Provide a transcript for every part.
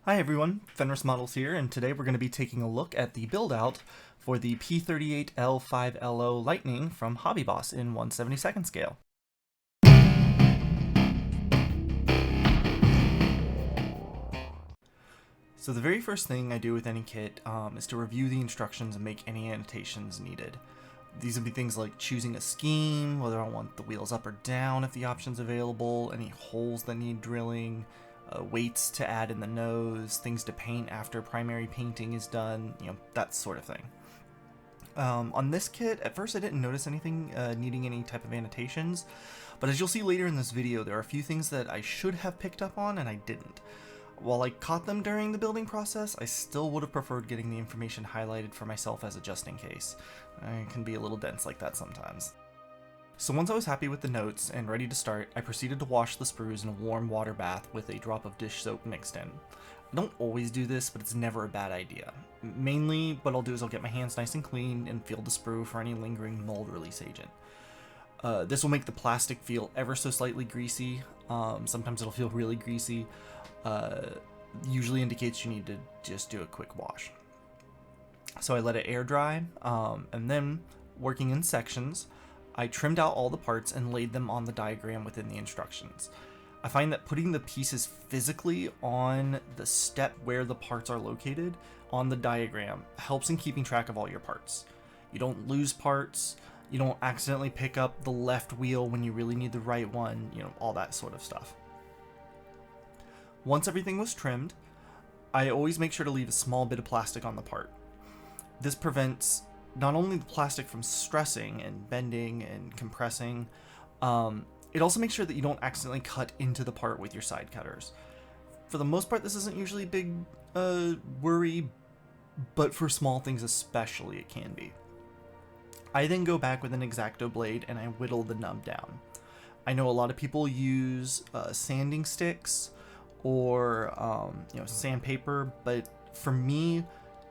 Hi everyone, Fenris Models here, and today we're going to be taking a look at the build out for the P-38L-5-LO Lightning from HobbyBoss in 1/72 scale. So the very first thing I do with any kit is to review the instructions and make any annotations needed. These would be things like choosing a scheme, whether I want the wheels up or down if the option's available, any holes that need drilling, weights to add in the nose, things to paint after primary painting is done, that sort of thing. On this kit, at first I didn't notice anything needing any type of annotations, but as you'll see later in this video, there are a few things that I should have picked up on and I didn't. While I caught them during the building process, I still would have preferred getting the information highlighted for myself as a just in case. I can be a little dense like that sometimes. So once I was happy with the notes and ready to start, I proceeded to wash the sprues in a warm water bath with a drop of dish soap mixed in. I don't always do this, but it's never a bad idea. Mainly, what I'll do is I'll get my hands nice and clean and feel the sprue for any lingering mold release agent. This will make the plastic feel ever so slightly greasy. Sometimes it'll feel really greasy. Usually indicates you need to just do a quick wash. So I let it air dry, and then, working in sections, I trimmed out all the parts and laid them on the diagram within the instructions. I find that putting the pieces physically on the step where the parts are located on the diagram helps in keeping track of all your parts. You don't lose parts, you don't accidentally pick up the left wheel when you really need the right one, all that sort of stuff. Once everything was trimmed, I always make sure to leave a small bit of plastic on the part. This prevents not only the plastic from stressing and bending and compressing, it also makes sure that you don't accidentally cut into the part with your side cutters. For the most part, this isn't usually a big worry, but for small things especially it can be. I then go back with an X-Acto blade and I whittle the nub down. I know a lot of people use sanding sticks or sandpaper, but for me,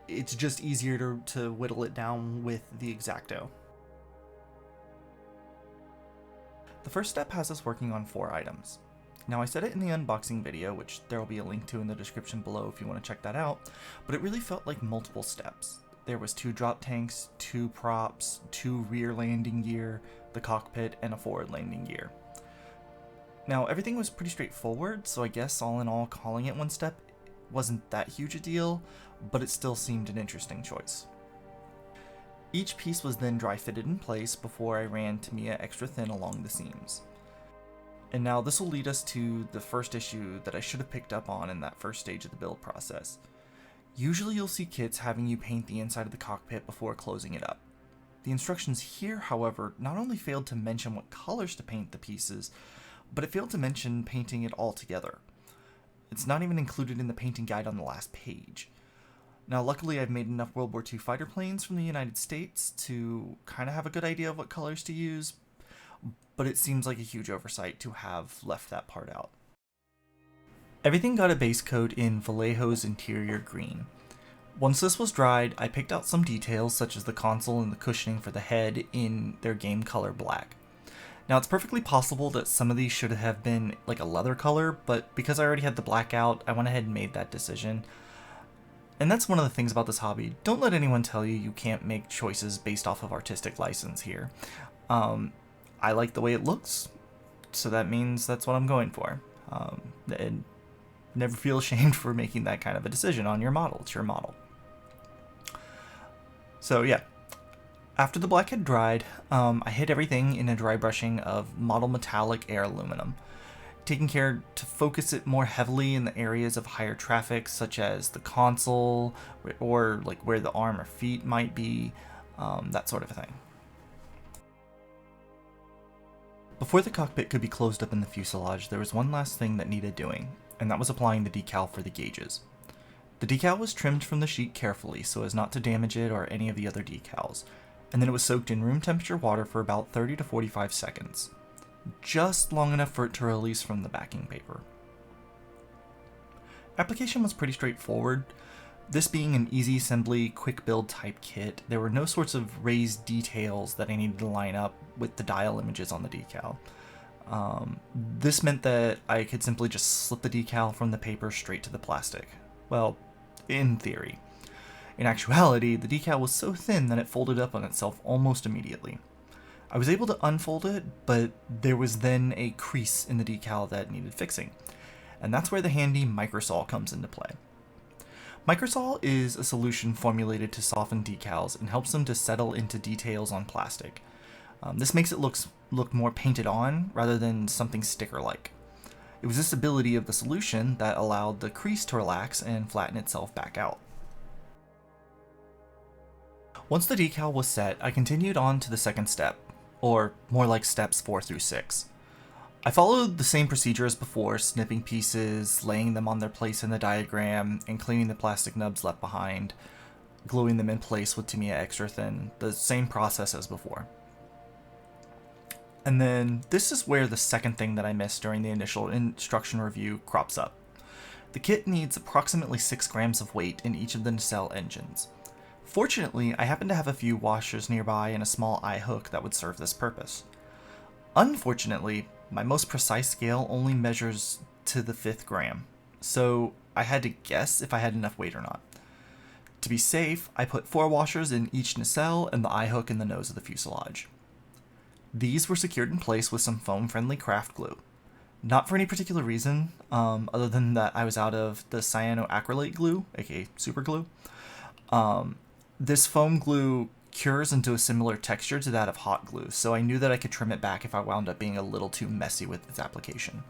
it's just easier to whittle it down with the X-Acto. The first step has us working on 4 items. Now I said it in the unboxing video, which there will be a link to in the description below if you want to check that out, but it really felt like multiple steps. There was 2 drop tanks, 2 props, 2 rear landing gear, the cockpit, and a forward landing gear. Now everything was pretty straightforward, so I guess all in all calling it one step wasn't that huge a deal, but it still seemed an interesting choice. Each piece was then dry fitted in place before I ran Tamiya extra thin along the seams. And now this will lead us to the first issue that I should have picked up on in that first stage of the build process. Usually you'll see kits having you paint the inside of the cockpit before closing it up. The instructions here, however, not only failed to mention what colors to paint the pieces, but it failed to mention painting it all together. It's not even included in the painting guide on the last page. Now luckily I've made enough World War II fighter planes from the United States to kind of have a good idea of what colors to use, but it seems like a huge oversight to have left that part out. Everything got a base coat in Vallejo's interior green. Once this was dried, I picked out some details such as the console and the cushioning for the head in their game color black. Now it's perfectly possible that some of these should have been like a leather color, but because I already had the black out, I went ahead and made that decision. And that's one of the things about this hobby. Don't let anyone tell you you can't make choices based off of artistic license here. I like the way it looks, so that means that's what I'm going for. And never feel ashamed for making that kind of a decision on your model. It's your model. So yeah, after the black had dried, I hid everything in a dry brushing of model metallic air aluminum, taking care to focus it more heavily in the areas of higher traffic, such as the console, or like where the arm or feet might be, that sort of thing. Before the cockpit could be closed up in the fuselage, there was one last thing that needed doing, and that was applying the decal for the gauges. The decal was trimmed from the sheet carefully so as not to damage it or any of the other decals, and then it was soaked in room temperature water for about 30 to 45 seconds. Just long enough for it to release from the backing paper. Application was pretty straightforward. This being an easy assembly, quick build type kit, there were no sorts of raised details that I needed to line up with the dial images on the decal. This meant that I could simply just slip the decal from the paper straight to the plastic. Well, in theory. In actuality, the decal was so thin that it folded up on itself almost immediately. I was able to unfold it, but there was then a crease in the decal that needed fixing, and that's where the handy microsol comes into play. Microsol is a solution formulated to soften decals and helps them to settle into details on plastic. This makes it look more painted on rather than something sticker-like. It was this ability of the solution that allowed the crease to relax and flatten itself back out. Once the decal was set, I continued on to the second step, or more like steps 4 through 6. I followed the same procedure as before, snipping pieces, laying them on their place in the diagram, and cleaning the plastic nubs left behind, gluing them in place with Tamiya Extra Thin, the same process as before. And then this is where the second thing that I missed during the initial instruction review crops up. The kit needs approximately 6 grams of weight in each of the nacelle engines. Fortunately, I happen to have a few washers nearby and a small eye hook that would serve this purpose. Unfortunately, my most precise scale only measures to the 5th gram, so I had to guess if I had enough weight or not. To be safe, I put 4 washers in each nacelle and the eye hook in the nose of the fuselage. These were secured in place with some foam-friendly craft glue. Not for any particular reason, other than that I was out of the cyanoacrylate glue, aka super glue. This foam glue cures into a similar texture to that of hot glue, so I knew that I could trim it back if I wound up being a little too messy with its application.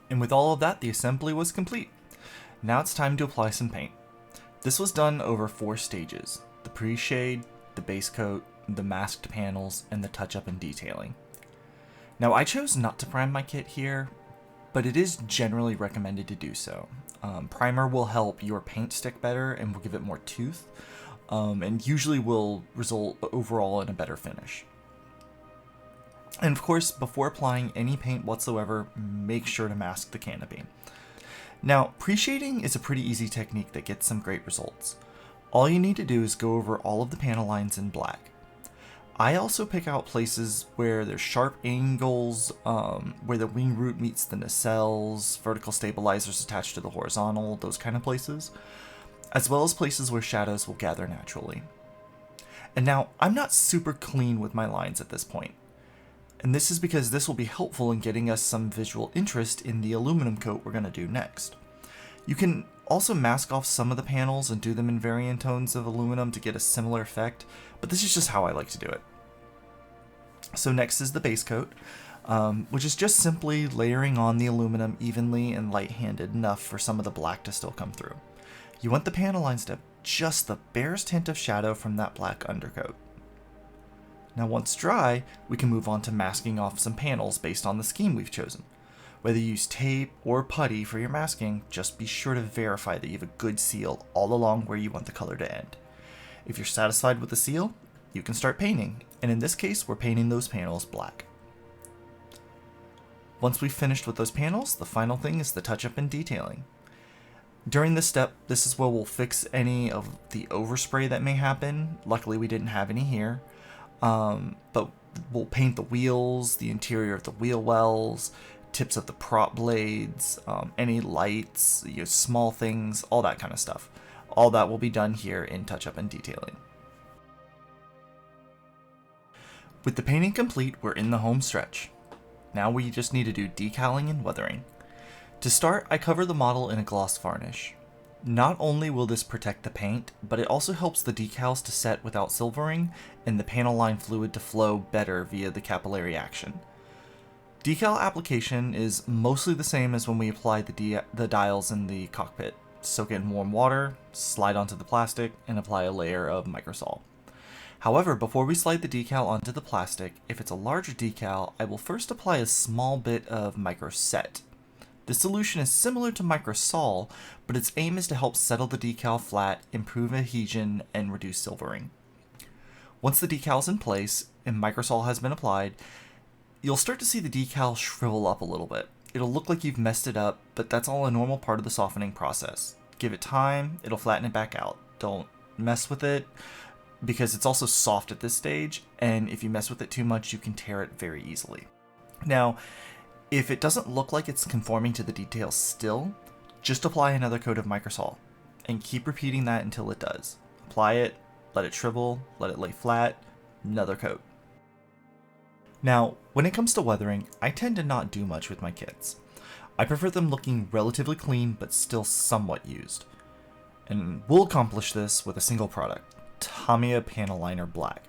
And with all of that, the assembly was complete. Now it's time to apply some paint. This was done over 4 stages: the pre-shade, the base coat, the masked panels, and the touch-up and detailing. Now I chose not to prime my kit here, but it is generally recommended to do so. Primer will help your paint stick better and will give it more tooth, and usually will result overall in a better finish. And of course, before applying any paint whatsoever, make sure to mask the canopy. Now, pre-shading is a pretty easy technique that gets some great results. All you need to do is go over all of the panel lines in black. I also pick out places where there's sharp angles, where the wing root meets the nacelles, vertical stabilizers attached to the horizontal, those kind of places, as well as places where shadows will gather naturally. And now, I'm not super clean with my lines at this point, and this is because this will be helpful in getting us some visual interest in the aluminum coat we're going to do next. You can also mask off some of the panels and do them in varying tones of aluminum to get a similar effect, but this is just how I like to do it. So next is the base coat, which is just simply layering on the aluminum evenly and light-handed enough for some of the black to still come through. You want the panel lines to have just the barest hint of shadow from that black undercoat. Now once dry, we can move on to masking off some panels based on the scheme we've chosen. Whether you use tape or putty for your masking, just be sure to verify that you have a good seal all along where you want the color to end. If you're satisfied with the seal, you can start painting, and in this case, we're painting those panels black. Once we've finished with those panels, the final thing is the touch-up and detailing. During this step, this is where we'll fix any of the overspray that may happen. Luckily, we didn't have any here, but we'll paint the wheels, the interior of the wheel wells, tips of the prop blades, any lights, small things, all that kind of stuff. All that will be done here in touch-up and detailing. With the painting complete, we're in the home stretch. Now we just need to do decaling and weathering. To start, I cover the model in a gloss varnish. Not only will this protect the paint, but it also helps the decals to set without silvering and the panel line fluid to flow better via the capillary action. Decal application is mostly the same as when we apply the dials in the cockpit. Soak it in warm water, slide onto the plastic, and apply a layer of microsol. However, before we slide the decal onto the plastic, if it's a larger decal, I will first apply a small bit of microset. This solution is similar to microsol, but its aim is to help settle the decal flat, improve adhesion, and reduce silvering. Once the decal is in place and microsol has been applied, you'll start to see the decal shrivel up a little bit. It'll look like you've messed it up, but that's all a normal part of the softening process. Give it time, it'll flatten it back out. Don't mess with it, because it's also soft at this stage, and if you mess with it too much, you can tear it very easily. Now, If it doesn't look like it's conforming to the details still, just apply another coat of microsol, and keep repeating that until it does. Apply it, let it shrivel, let it lay flat, another coat. Now, when it comes to weathering, I tend to not do much with my kits. I prefer them looking relatively clean but still somewhat used. And we'll accomplish this with a single product, Tamiya Panel Liner Black.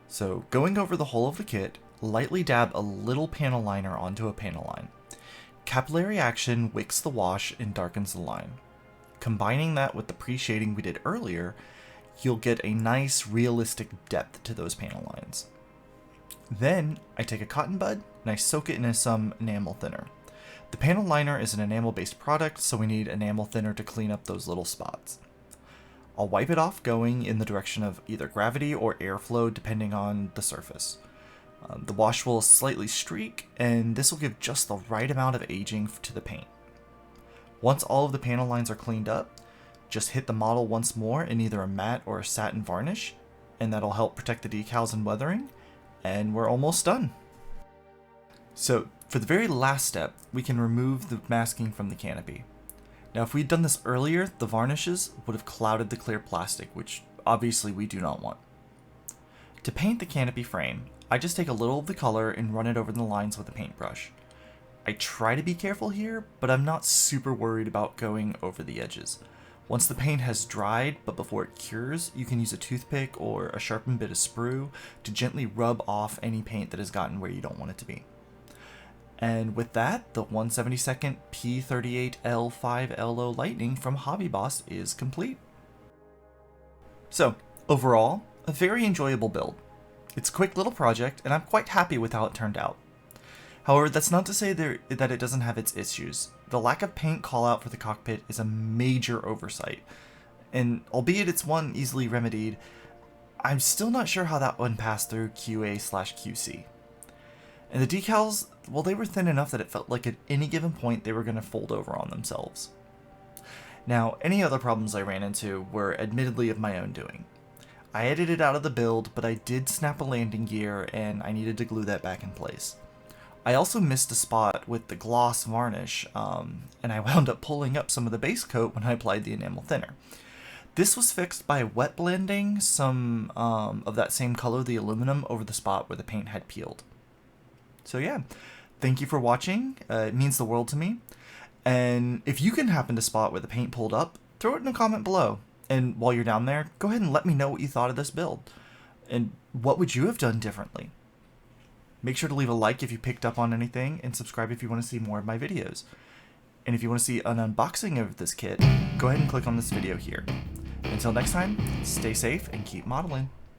So going over the whole of the kit, lightly dab a little panel liner onto a panel line. Capillary action wicks the wash and darkens the line. Combining that with the pre-shading we did earlier, you'll get a nice realistic depth to those panel lines. Then I take a cotton bud and I soak it in some enamel thinner. The panel liner is an enamel based product, so we need enamel thinner to clean up those little spots. I'll wipe it off going in the direction of either gravity or airflow depending on the surface. The wash will slightly streak, and this will give just the right amount of aging to the paint. Once all of the panel lines are cleaned up, just hit the model once more in either a matte or a satin varnish, and that'll help protect the decals and weathering, and we're almost done. So for the very last step, we can remove the masking from the canopy. Now if we'd done this earlier, the varnishes would have clouded the clear plastic, which obviously we do not want. To paint the canopy frame, I just take a little of the color and run it over the lines with a paintbrush. I try to be careful here, but I'm not super worried about going over the edges. Once the paint has dried, but before it cures, you can use a toothpick or a sharpened bit of sprue to gently rub off any paint that has gotten where you don't want it to be. And with that, the 1/72nd P-38L-5-LO Lightning from HobbyBoss is complete. So, overall, a very enjoyable build. It's a quick little project, and I'm quite happy with how it turned out. However, that's not to say that it doesn't have its issues. The lack of paint callout for the cockpit is a major oversight, and albeit it's one easily remedied, I'm still not sure how that one passed through QA/QC. And the decals, well, they were thin enough that it felt like at any given point they were going to fold over on themselves. Now, any other problems I ran into were admittedly of my own doing. I edited out of the build, but I did snap a landing gear and I needed to glue that back in place. I also missed a spot with the gloss varnish, and I wound up pulling up some of the base coat when I applied the enamel thinner. This was fixed by wet blending some of that same color, the aluminum, over the spot where the paint had peeled. So yeah, thank you for watching, it means the world to me, and if you can happen to spot where the paint pulled up, throw it in a comment below, and while you're down there, go ahead and let me know what you thought of this build, and what would you have done differently? Make sure to leave a like if you picked up on anything, and subscribe if you want to see more of my videos. And if you want to see an unboxing of this kit, go ahead and click on this video here. Until next time, stay safe and keep modeling.